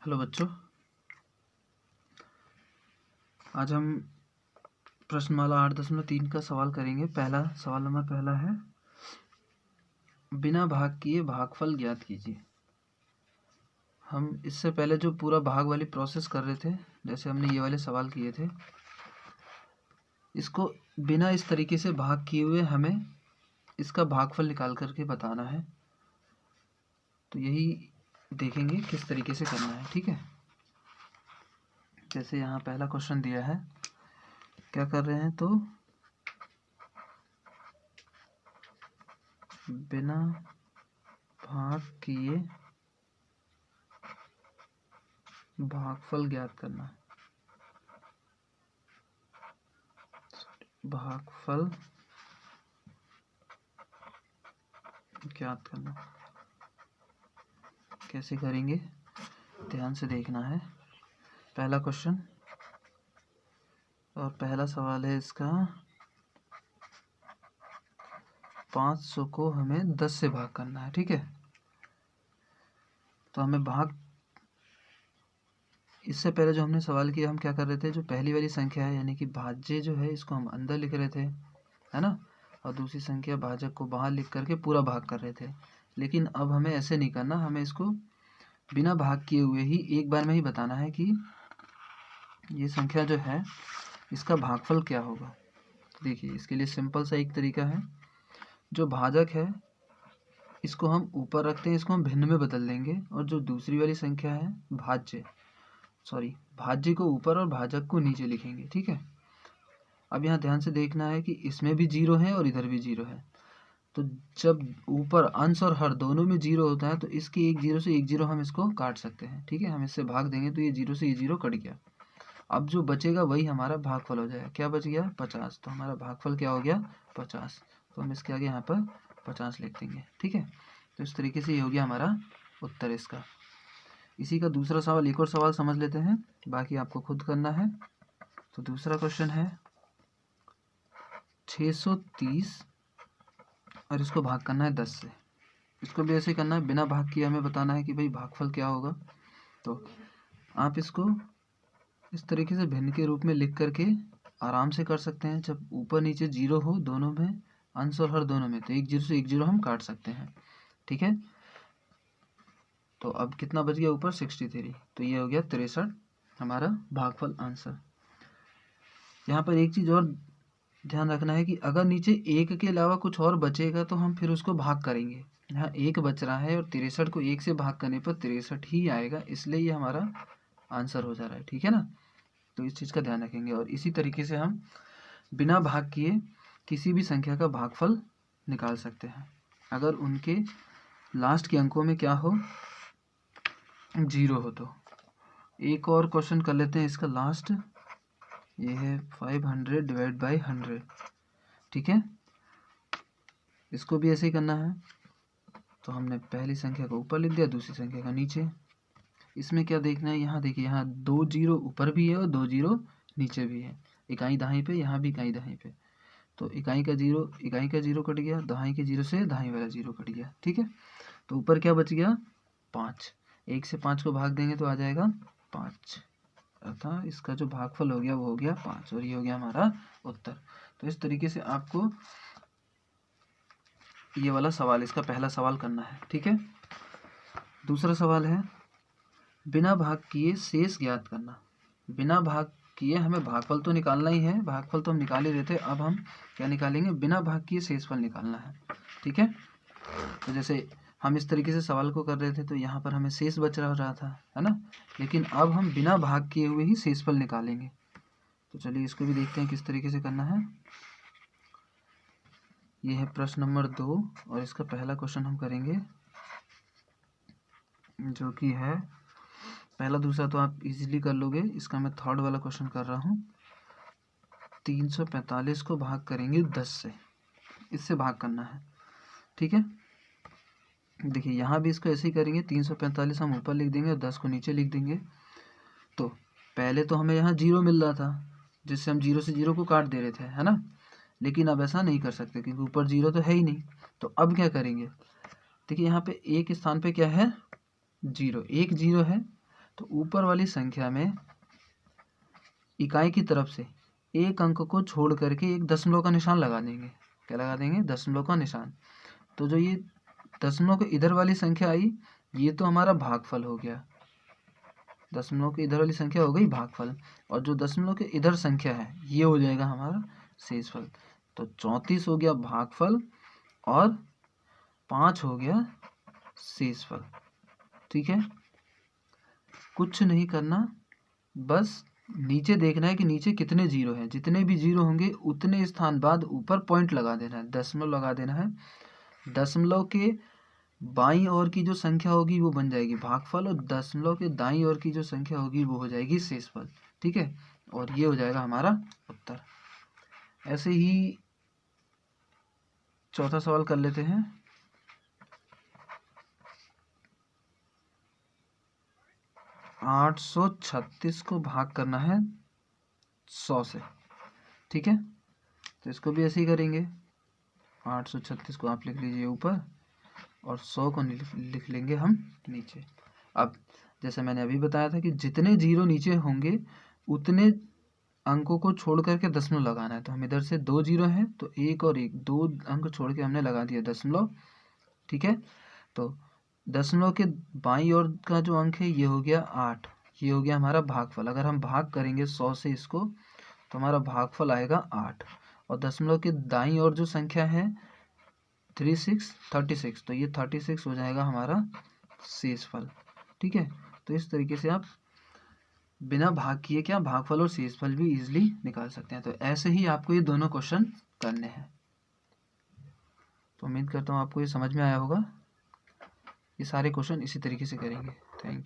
Hello बच्चों, आज हम प्रश्नमाला 8.3 का सवाल करेंगे। सवाल नंबर पहला है, बिना भाग किए भागफल ज्ञात कीजिए। हम इससे पहले जो पूरा भाग वाली प्रोसेस कर रहे थे, जैसे हमने ये वाले सवाल किए थे, इसको बिना इस तरीके से भाग किए हुए हमें इसका भागफल निकाल करके बताना है। तो यही देखेंगे किस तरीके से करना है, ठीक है। जैसे यहाँ पहला क्वेश्चन दिया है, क्या कर रहे हैं, तो बिना भाग किए भागफल ज्ञात करना। भागफल ज्ञात करना कैसे करेंगे, ध्यान से देखना है। पहला क्वेश्चन और पहला सवाल है इसका, 500 को हमें 10 से भाग करना है, ठीक है। तो हमें भाग, इससे पहले जो हमने सवाल किया, हम क्या कर रहे थे, जो पहली वाली संख्या है यानी कि भाज्य जो है, इसको हम अंदर लिख रहे थे, है ना, और दूसरी संख्या भाजक को बाहर लिख करके पूरा भाग कर रहे थे। लेकिन अब हमें ऐसे नहीं करना, हमें इसको बिना भाग किए हुए ही एक बार में ही बताना है कि ये संख्या जो है इसका भागफल क्या होगा। तो देखिए, इसके लिए सिंपल सा एक तरीका है, जो भाजक है इसको हम ऊपर रखते हैं, इसको हम भिन्न में बदल देंगे, और जो दूसरी वाली संख्या है भाज्य को ऊपर और भाजक को नीचे लिखेंगे, ठीक है। अब यहाँ ध्यान से देखना है कि इसमें भी 0 है और इधर भी 0 है। तो जब ऊपर अंश और हर दोनों में 0 होता है, तो इसकी एक 0 से एक 0 हम इसको काट सकते हैं, ठीक है। हम इससे भाग देंगे तो ये 0 से ये 0 कट गया। अब जो बचेगा वही हमारा भागफल हो जाएगा। क्या बच गया, 50। तो हमारा भागफल क्या हो गया, 50। तो हम इसके आगे यहाँ पर 50 लिख देंगे, ठीक है। तो इस तरीके से ये हो गया हमारा उत्तर इसका। इसी का दूसरा सवाल, एक और सवाल समझ लेते हैं, बाकी आपको खुद करना है। तो दूसरा क्वेश्चन है 630 और इसको भाग करना है 10 से। इसको भी ऐसे ही करना है, बिना भाग किए हमें बताना है कि भाई भागफल क्या होगा। तो आप इसको इस तरीके से भिन्न के रूप में लिख करके आराम से कर सकते हैं। जब ऊपर नीचे 0 हो, दोनों में अंश और हर दोनों में, तो एक 0 से एक 0 हम काट सकते हैं, ठीक है। तो अब कितना बच गया ऊपर, 63। तो ये हो गया 63 हमारा भागफल आंसर। यहाँ पर एक चीज़ और ध्यान रखना है कि अगर नीचे 1 के अलावा कुछ और बचेगा तो हम फिर उसको भाग करेंगे। यहाँ 1 बच रहा है और 63 को 1 से भाग करने पर 63 ही आएगा, इसलिए ये हमारा आंसर हो जा रहा है, ठीक है ना। तो इस चीज़ का ध्यान रखेंगे। और इसी तरीके से हम बिना भाग किए किसी भी संख्या का भागफल निकाल सकते हैं, अगर उनके लास्ट के अंकों में क्या हो, 0 हो। तो एक और क्वेश्चन कर लेते हैं, इसका लास्ट ये है 500 डिवाइड बाई 100, ठीक है। इसको भी ऐसे ही करना है। तो हमने पहली संख्या को ऊपर लिख दिया, दूसरी संख्या का नीचे। इसमें क्या देखना है, यहाँ देखिए, यहाँ 2 0 ऊपर भी है और 2 0 नीचे भी है, इकाई दाहीं पे, यहाँ भी इकाई दाहीं पे। तो इकाई का 0 कट गया, दाहीं के 0 से दाहीं वाला 0 कट गया, ठीक है। तो ऊपर क्या बच गया, 5। 1 से 5 को भाग देंगे तो आ जाएगा 5, अर्थात इसका जो भागफल हो गया वो हो गया 5, और ये हो गया हमारा उत्तर। तो इस तरीके से आपको ये वाला सवाल, इसका पहला सवाल करना है, ठीक है। दूसरा सवाल है, बिना भाग किए शेष ज्ञात करना। बिना भाग किए हमें भागफल तो निकालना ही है, भागफल तो हम निकाल ही रहे थे, अब हम क्या निकालेंगे, बिना भाग किए शेषफल निकालना है, ठीक है। तो जैसे हम इस तरीके से सवाल को कर रहे थे, तो यहाँ पर हमें शेष बच रहा था, है ना। लेकिन अब हम बिना भाग किए हुए ही शेषफल निकालेंगे। तो चलिए इसको भी देखते हैं किस तरीके से करना है। ये है प्रश्न नंबर 2 और इसका पहला क्वेश्चन हम करेंगे, जो कि है, पहला दूसरा तो आप इजीली कर लोगे, इसका मैं थर्ड वाला क्वेश्चन कर रहा हूँ। 345 को भाग करेंगे 10 से, इससे भाग करना है, ठीक है। देखिए यहाँ भी इसको ऐसे ही करेंगे, 345 हम ऊपर लिख देंगे और 10 को नीचे लिख देंगे। तो पहले तो हमें यहाँ 0 मिल रहा था, जिससे हम 0 से 0 को काट दे रहे थे, है ना। लेकिन अब ऐसा नहीं कर सकते क्योंकि ऊपर 0 तो है ही नहीं। तो अब क्या करेंगे, देखिए यहाँ पे एक स्थान पे क्या है, 0, एक 0 है, तो ऊपर वाली संख्या में इकाई की तरफ से एक अंक को छोड़ करके एक दशमलव का निशान लगा देंगे। क्या लगा देंगे? दशमलव का निशान। तो जो ये दशमलव के इधर वाली संख्या आई, ये तो हमारा भागफल हो गया। दशमलव के इधर वाली संख्या हो गई भागफल, और जो दशमलव के इधर संख्या है ये हो जाएगा हमारा शेषफल। तो 34 हो गया भागफल और 5 हो गया शेषफल। ठीक है, कुछ नहीं करना, बस नीचे देखना है कि नीचे कितने जीरो हैं। जितने भी जीरो होंगे उतने स्थान बाद ऊपर पॉइंट लगा देना है, दशमलव लगा देना है। दशमलव के बाईं ओर की जो संख्या होगी वो बन जाएगी भागफल, और दशमलव के दाईं ओर की जो संख्या होगी वो हो जाएगी शेषफल। ठीक है, और ये हो जाएगा हमारा उत्तर। ऐसे ही चौथा सवाल कर लेते हैं। आठ 836 को भाग करना है 100 से। ठीक है, तो इसको भी ऐसे ही करेंगे। 836 को आप लिख लीजिए ऊपर और 100 को लिख लेंगे हम नीचे। अब जैसे मैंने अभी बताया था कि जितने जीरो नीचे होंगे उतने अंकों को छोड़ करके दशमलव लगाना है। तो हम इधर से 2 जीरो हैं तो 1 और 1 2 अंक छोड़ के हमने लगा दिया दशमलव। ठीक है, तो दशमलव के बाईं ओर का जो अंक है ये हो गया 8, ये हो गया हमारा भागफल। अगर हम भाग करेंगे 100 से इसको तो हमारा भागफल आएगा 8, और दशमलव के दाईं ओर जो संख्या है 36, तो ये 36 हो जाएगा हमारा शेषफल। ठीक है, तो इस तरीके से आप बिना भाग किए क्या भागफल और शेषफल भी इजीली निकाल सकते हैं। तो ऐसे ही आपको ये दोनों क्वेश्चन करने हैं। तो उम्मीद करता हूँ आपको ये समझ में आया होगा। ये सारे क्वेश्चन इसी तरीके से करेंगे। Thank you.